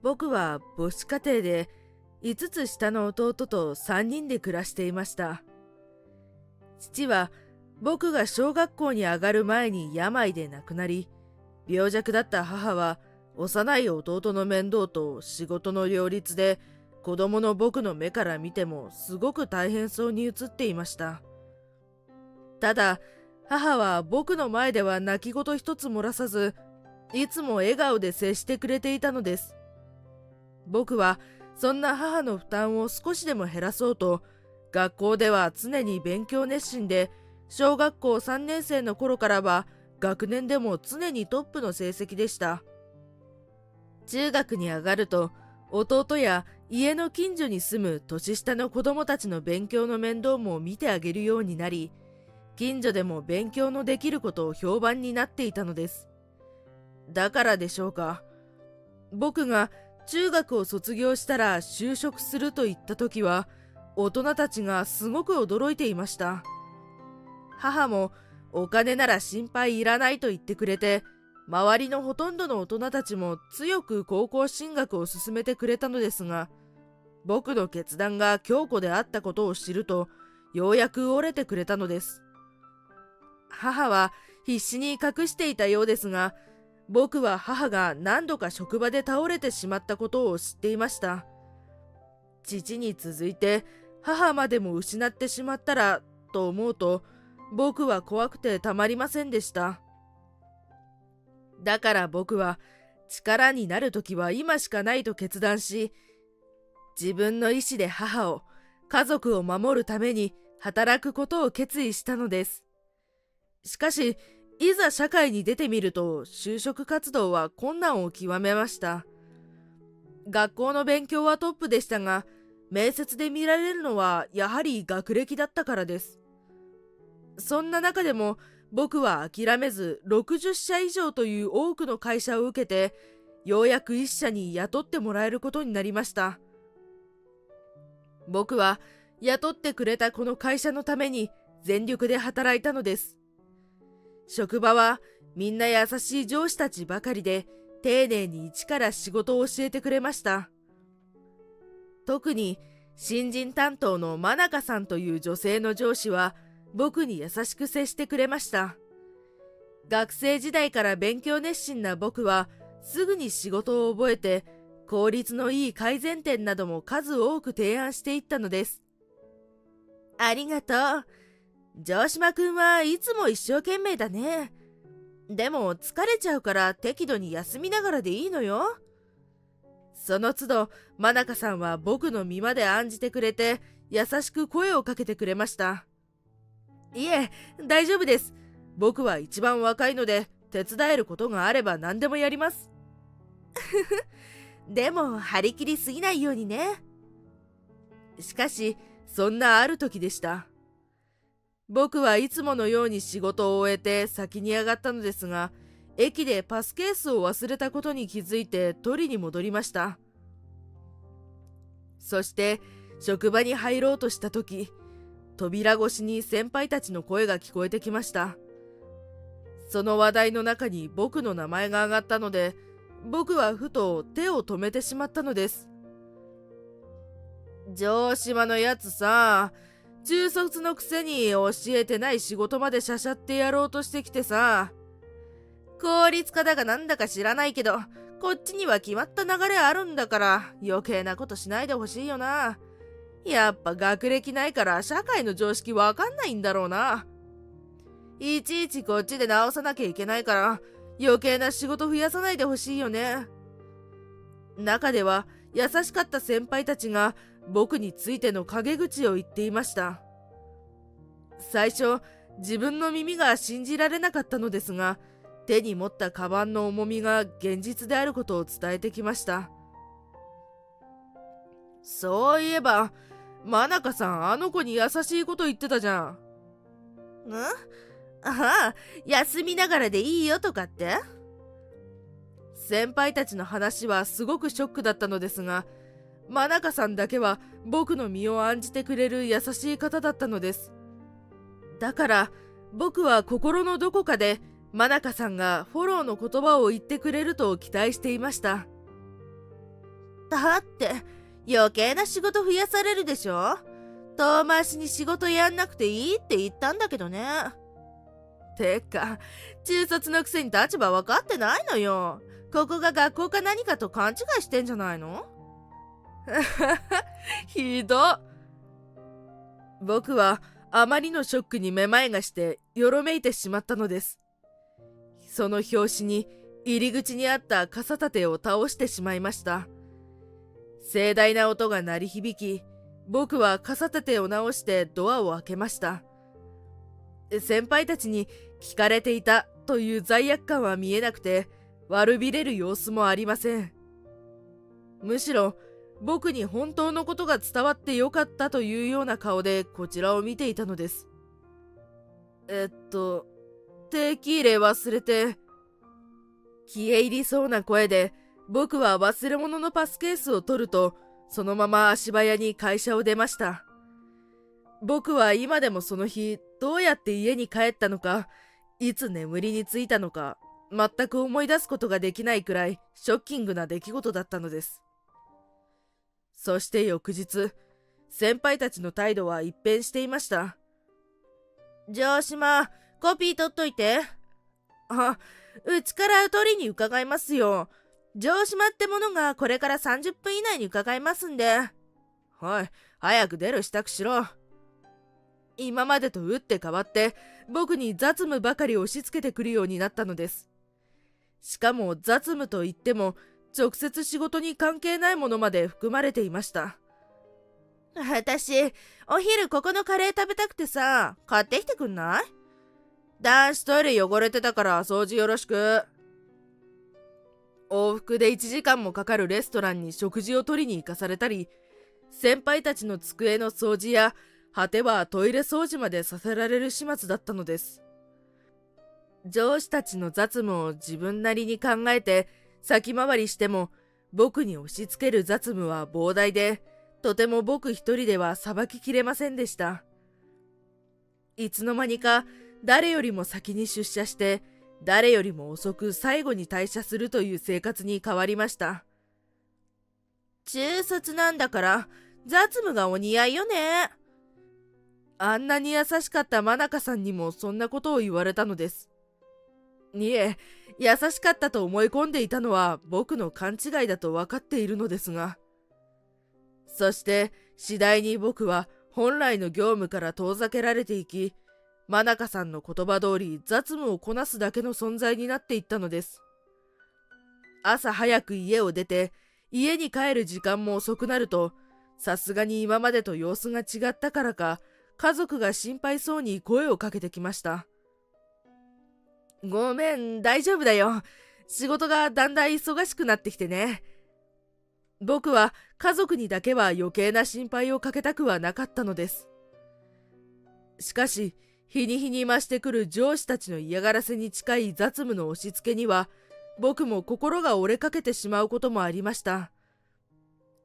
僕は母子家庭で5つ下の弟と3人で暮らしていました。父は僕が小学校に上がる前に病で亡くなり、病弱だった母は幼い弟の面倒と仕事の両立で子供の僕の目から見てもすごく大変そうに映っていました。ただ母は僕の前では泣き言一つ漏らさず、いつも笑顔で接してくれていたのです。僕はそんな母の負担を少しでも減らそうと、学校では常に勉強熱心で、小学校3年生の頃からは学年でも常にトップの成績でした。中学に上がると、弟や家の近所に住む年下の子供たちの勉強の面倒も見てあげるようになり、近所でも勉強のできることを評判になっていたのです。だからでしょうか、僕が中学を卒業したら就職すると言った時は、大人たちがすごく驚いていました。母もお金なら心配いらないと言ってくれて、周りのほとんどの大人たちも強く高校進学を勧めてくれたのですが、僕の決断が強固であったことを知ると、ようやく折れてくれたのです。母は必死に隠していたようですが、僕は母が何度か職場で倒れてしまったことを知っていました。父に続いて母までも失ってしまったらと思うと、僕は怖くてたまりませんでした。だから僕は力になるときは今しかないと決断し、自分の意志で母を、家族を守るために働くことを決意したのです。しかし、いざ社会に出てみると就職活動は困難を極めました。学校の勉強はトップでしたが、面接で見られるのはやはり学歴だったからです。そんな中でも僕は諦めず60社以上という多くの会社を受けて、ようやく1社に雇ってもらえることになりました。僕は雇ってくれたこの会社のために全力で働いたのです。職場はみんな優しい上司たちばかりで、丁寧に一から仕事を教えてくれました。特に新人担当の真中さんという女性の上司は僕に優しく接してくれました。学生時代から勉強熱心な僕はすぐに仕事を覚えて、効率のいい改善点なども数多く提案していったのです。ありがとう。城島くんはいつも一生懸命だね。でも疲れちゃうから適度に休みながらでいいのよ。その都度真中さんは僕の身まで案じてくれて、優しく声をかけてくれました。いえ、大丈夫です。僕は一番若いので、手伝えることがあれば何でもやります。でも張り切りすぎないようにね。しかしそんなある時でした。僕はいつものように仕事を終えて先に上がったのですが、駅でパスケースを忘れたことに気づいて取りに戻りました。そして職場に入ろうとした時、扉越しに先輩たちの声が聞こえてきました。その話題の中に僕の名前が挙がったので、僕はふと手を止めてしまったのです。城島のやつさ、中卒のくせに教えてない仕事までしゃしゃってやろうとしてきてさ、効率化だかなんだか知らないけど、こっちには決まった流れあるんだから余計なことしないでほしいよな。やっぱ学歴ないから社会の常識わかんないんだろうな。いちいちこっちで直さなきゃいけないから余計な仕事増やさないでほしいよね。中では優しかった先輩たちが僕についての陰口を言っていました。最初自分の耳が信じられなかったのですが、手に持ったカバンの重みが現実であることを伝えてきました。そういえば真中さん、あの子に優しいこと言ってたじゃん。ああ、休みながらでいいよとかって。先輩たちの話はすごくショックだったのですが、真中さんだけは僕の身を案じてくれる優しい方だったのです。だから僕は心のどこかで真中さんがフォローの言葉を言ってくれると期待していました。だって余計な仕事増やされるでしょ。遠回しに仕事やんなくていいって言ったんだけどね。てか、中卒のくせに立場分かってないのよ。ここが学校か何かと勘違いしてんじゃないの？ひどっ。僕はあまりのショックにめまいがしてよろめいてしまったのです。その拍子に入り口にあった傘立てを倒してしまいました。盛大な音が鳴り響き、僕は傘立てを直してドアを開けました。先輩たちに聞かれていたという罪悪感は見えなくて、悪びれる様子もありません。むしろ僕に本当のことが伝わってよかったというような顔でこちらを見ていたのです。定期入れ忘れて。消え入りそうな声で僕は忘れ物のパスケースを取ると、そのまま足早に会社を出ました。僕は今でもその日どうやって家に帰ったのか、いつ眠りについたのか、全く思い出すことができないくらいショッキングな出来事だったのです。そして翌日、先輩たちの態度は一変していました。城島、コピー取っといて。うちから取りに伺いますよ。城島ってものがこれから30分以内に伺いますんで。はい、早く出る支度しろ。今までと打って変わって僕に雑務ばかり押し付けてくるようになったのです。しかも雑務といっても直接仕事に関係ないものまで含まれていました。私、お昼ここのカレー食べたくてさ、買ってきてくんない？男子トイレ汚れてたから掃除よろしく。往復で1時間もかかるレストランに食事を取りに行かされたり、先輩たちの机の掃除や果てはトイレ掃除までさせられる始末だったのです。上司たちの雑務を自分なりに考えて先回りしても、僕に押し付ける雑務は膨大で、とても僕一人ではさばききれませんでした。いつの間にか誰よりも先に出社して、誰よりも遅く最後に退社するという生活に変わりました。中卒なんだから雑務がお似合いよね。あんなに優しかった真中さんにもそんなことを言われたのです。いえ、優しかったと思い込んでいたのは僕の勘違いだと分かっているのですが。そして次第に僕は本来の業務から遠ざけられていき、真中さんの言葉通り雑務をこなすだけの存在になっていったのです。朝早く家を出て家に帰る時間も遅くなると、さすがに今までと様子が違ったからか、家族が心配そうに声をかけてきました。ごめん、大丈夫だよ。仕事がだんだん忙しくなってきてね。僕は家族にだけは余計な心配をかけたくはなかったのです。しかし、日に日に増してくる上司たちの嫌がらせに近い雑務の押し付けには、僕も心が折れかけてしまうこともありました。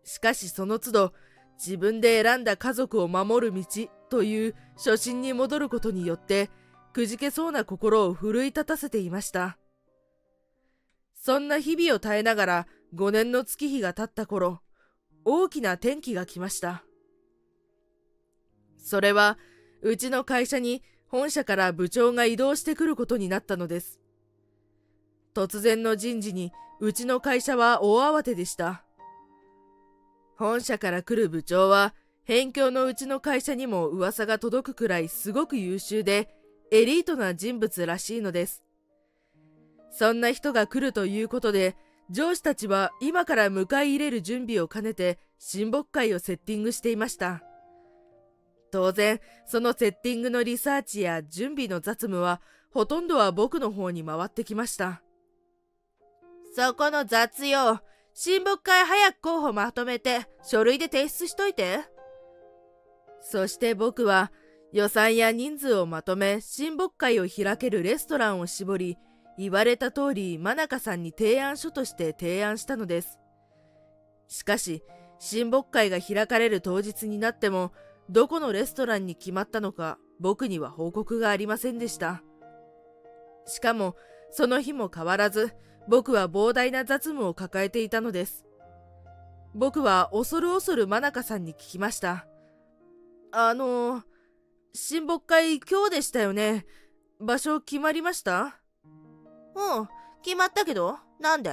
しかしその都度、自分で選んだ家族を守る道という初心に戻ることによって、くじけそうな心を奮い立たせていました。そんな日々を耐えながら5年の月日が経った頃、大きな転機が来ました。それは、うちの会社に本社から部長が異動してくることになったのです。突然の人事にうちの会社は大慌てでした。本社から来る部長は、辺境のうちの会社にも噂が届くくらいすごく優秀で、エリートな人物らしいのです。そんな人が来るということで、上司たちは今から迎え入れる準備を兼ねて親睦会をセッティングしていました。当然、そのセッティングのリサーチや準備の雑務はほとんどは僕の方に回ってきました。そこの雑用、親睦会早く候補まとめて書類で提出しといて。そして僕は予算や人数をまとめ親睦会を開けるレストランを絞り、言われた通り真中さんに提案書として提案したのです。しかし親睦会が開かれる当日になっても、どこのレストランに決まったのか僕には報告がありませんでした。しかもその日も変わらず僕は膨大な雑務を抱えていたのです。僕は恐る恐る真中さんに聞きました。親睦会今日でしたよね。場所決まりました？うん、決まったけど、なんで？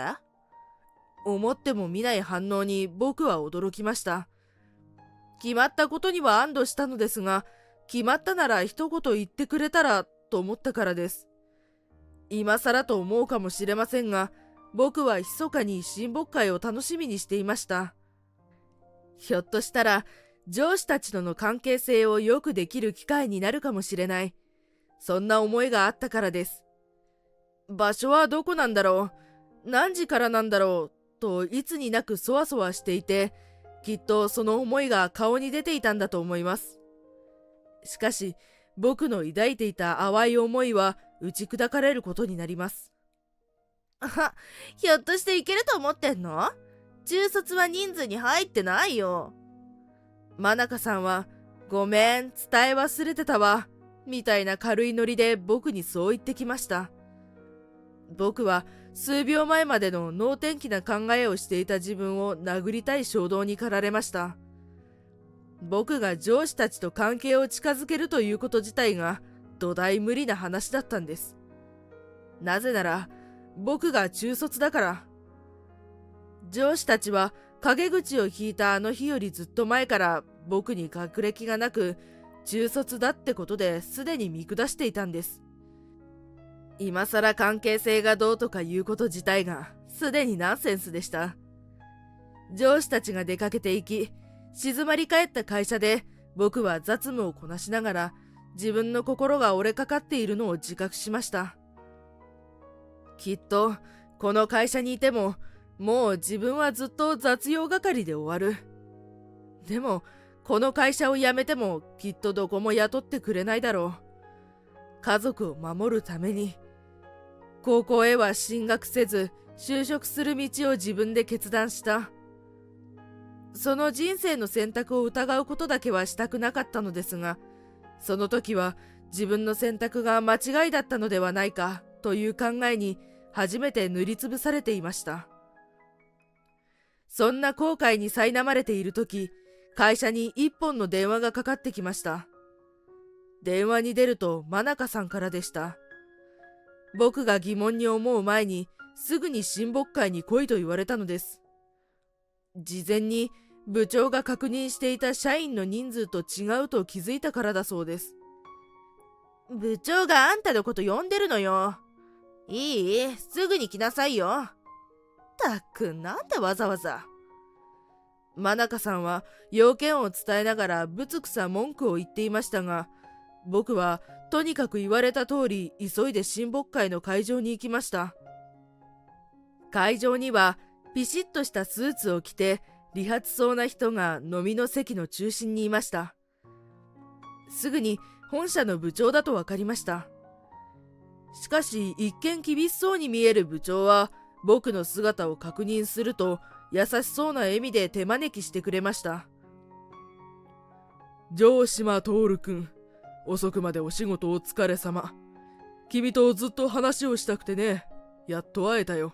思っても見ない反応に僕は驚きました。決まったことには安堵したのですが、決まったなら一言言ってくれたらと思ったからです。今更と思うかもしれませんが、僕は密かに親睦会を楽しみにしていました。ひょっとしたら上司たちとの関係性をよくできる機会になるかもしれない。そんな思いがあったからです。場所はどこなんだろう、何時からなんだろうといつになくそわそわしていて、きっとその思いが顔に出ていたんだと思います。しかし僕の抱いていた淡い思いは打ち砕かれることになります。ひょっとしていけると思ってんの？中卒は人数に入ってないよ。真中さんは、ごめん、伝え忘れてたわ、みたいな軽いノリで僕にそう言ってきました。僕は数秒前までの能天気な考えをしていた自分を殴りたい衝動に駆られました。僕が上司たちと関係を近づけるということ自体が土台無理な話だったんです。なぜなら僕が中卒だから。上司たちは陰口を聞いたあの日よりずっと前から僕に学歴がなく中卒だってことですでに見下していたんです。今さら関係性がどうとかいうこと自体がすでにナンセンスでした。上司たちが出かけていき、静まり返った会社で僕は雑務をこなしながら自分の心が折れかかっているのを自覚しました。きっとこの会社にいてももう自分はずっと雑用係で終わる。でもこの会社を辞めてもきっとどこも雇ってくれないだろう。家族を守るために高校へは進学せず就職する道を自分で決断した。その人生の選択を疑うことだけはしたくなかったのですが、その時は自分の選択が間違いだったのではないかという考えに初めて塗りつぶされていました。そんな後悔に苛まれている時、会社に一本の電話がかかってきました。電話に出ると真中さんからでした。僕が疑問に思う前にすぐに親睦会に来いと言われたのです。事前に部長が確認していた社員の人数と違うと気づいたからだそうです。部長があんたのこと呼んでるのよ。いい？すぐに来なさいよ。たく、なんでわざわざ。真中さんは要件を伝えながらぶつくさ文句を言っていましたが、僕はとにかく言われた通り急いで親睦会の会場に行きました。会場にはピシッとしたスーツを着て利発そうな人が飲みの席の中心にいました。すぐに本社の部長だと分かりました。しかし一見厳しそうに見える部長は僕の姿を確認すると優しそうな笑みで手招きしてくれました。城島徹君、遅くまでお仕事お疲れ様。君とずっと話をしたくてね、やっと会えたよ。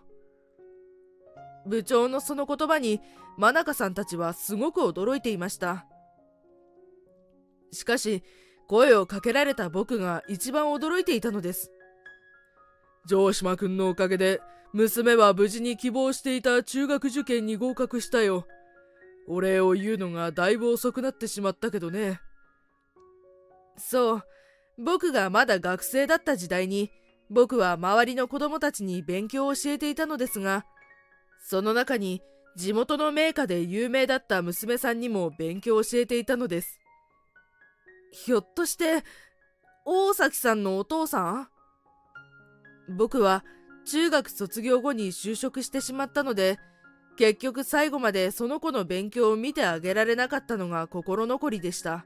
部長のその言葉に真中さんたちはすごく驚いていました。しかし声をかけられた僕が一番驚いていたのです。城島君のおかげで娘は無事に希望していた中学受験に合格したよ。お礼を言うのがだいぶ遅くなってしまったけどね。そう、僕がまだ学生だった時代に僕は周りの子供たちに勉強を教えていたのですが、その中に地元の名家で有名だった娘さんにも勉強を教えていたのです。ひょっとして大崎さんのお父さん？僕は中学卒業後に就職してしまったので、結局最後までその子の勉強を見てあげられなかったのが心残りでした。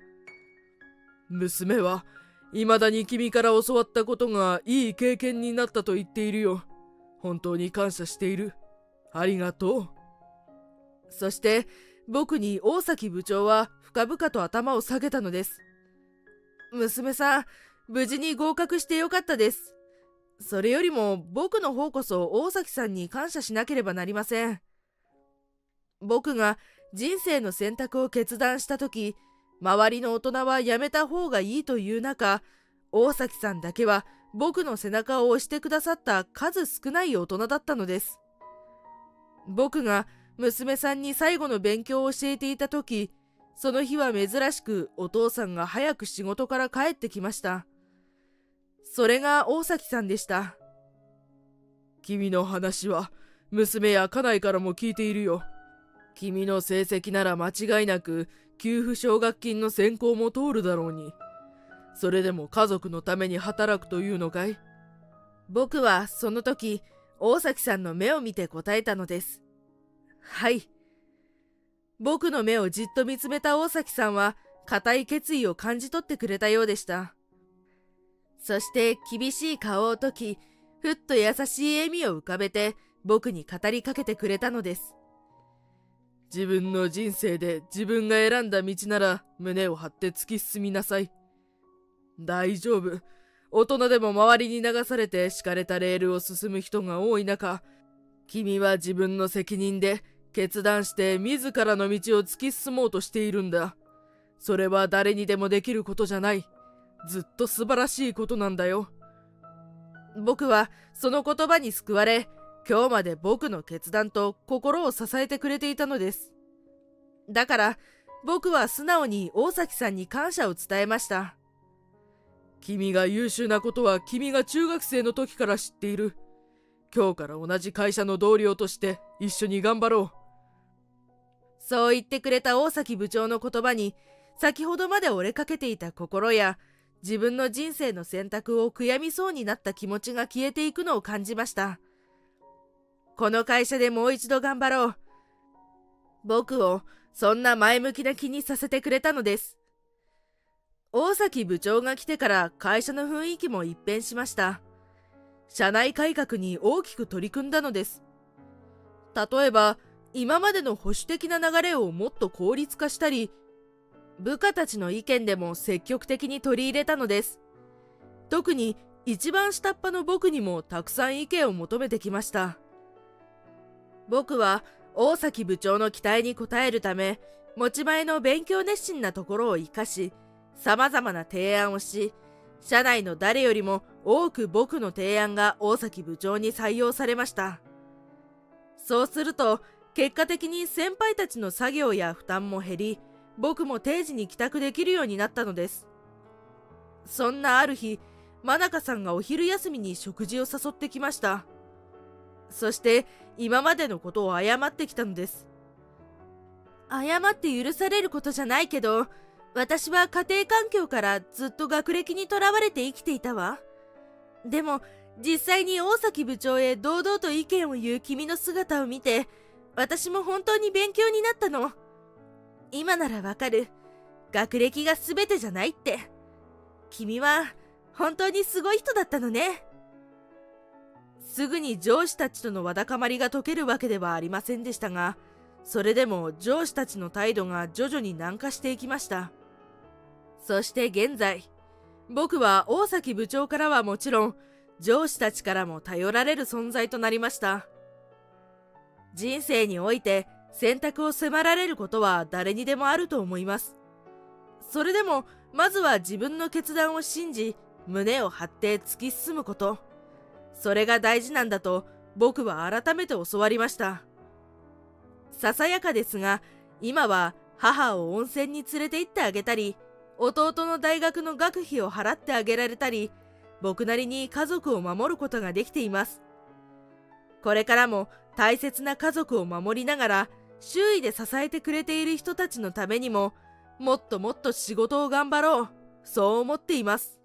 娘は未だに君から教わったことがいい経験になったと言っているよ。本当に感謝している。ありがとう。そして僕に大崎部長は深々と頭を下げたのです。娘さん、無事に合格してよかったです。それよりも僕の方こそ大崎さんに感謝しなければなりません。僕が人生の選択を決断した時、周りの大人はやめた方がいいという中、大崎さんだけは僕の背中を押してくださった数少ない大人だったのです。僕が娘さんに最後の勉強を教えていた時、その日は珍しくお父さんが早く仕事から帰ってきました。それが大崎さんでした。君の話は娘や家内からも聞いているよ。君の成績なら間違いなく給付奨学金の選考も通るだろうに。それでも家族のために働くというのかい？僕はその時、大崎さんの目を見て答えたのです。はい。僕の目をじっと見つめた大崎さんは、固い決意を感じ取ってくれたようでした。そして厳しい顔を解き、ふっと優しい笑みを浮かべて、僕に語りかけてくれたのです。自分の人生で自分が選んだ道なら胸を張って突き進みなさい。大丈夫。大人でも周りに流されて敷かれたレールを進む人が多い中、君は自分の責任で決断して自らの道を突き進もうとしているんだ。それは誰にでもできることじゃない。ずっと素晴らしいことなんだよ。僕はその言葉に救われ、今日まで僕の決断と心を支えてくれていたのです。だから僕は素直に大崎さんに感謝を伝えました。君が優秀なことは君が中学生の時から知っている。今日から同じ会社の同僚として一緒に頑張ろう。そう言ってくれた大崎部長の言葉に、先ほどまで折れかけていた心や自分の人生の選択を悔やみそうになった気持ちが消えていくのを感じました。この会社でもう一度頑張ろう。僕をそんな前向きな気にさせてくれたのです。大崎部長が来てから会社の雰囲気も一変しました。社内改革に大きく取り組んだのです。例えば、今までの保守的な流れをもっと効率化したり、部下たちの意見でも積極的に取り入れたのです。特に一番下っ端の僕にもたくさん意見を求めてきました。僕は大崎部長の期待に応えるため、持ち前の勉強熱心なところを生かし、様々な提案をし、社内の誰よりも多く僕の提案が大崎部長に採用されました。そうすると、結果的に先輩たちの作業や負担も減り、僕も定時に帰宅できるようになったのです。そんなある日、真中さんがお昼休みに食事を誘ってきました。そして今までのことを謝ってきたのです。謝って許されることじゃないけど、私は家庭環境からずっと学歴にとらわれて生きていたわ。でも実際に大崎部長へ堂々と意見を言う君の姿を見て、私も本当に勉強になったの。今ならわかる。学歴が全てじゃないって。君は本当にすごい人だったのね。すぐに上司たちとのわだかまりが解けるわけではありませんでしたが、それでも上司たちの態度が徐々に軟化していきました。そして現在、僕は大崎部長からはもちろん、上司たちからも頼られる存在となりました。人生において選択を迫られることは誰にでもあると思います。それでもまずは自分の決断を信じ、胸を張って突き進むこと、それが大事なんだと僕は改めて教わりました。ささやかですが、今は母を温泉に連れて行ってあげたり、弟の大学の学費を払ってあげられたり、僕なりに家族を守ることができています。これからも大切な家族を守りながら、周囲で支えてくれている人たちのためにも、もっともっと仕事を頑張ろう、そう思っています。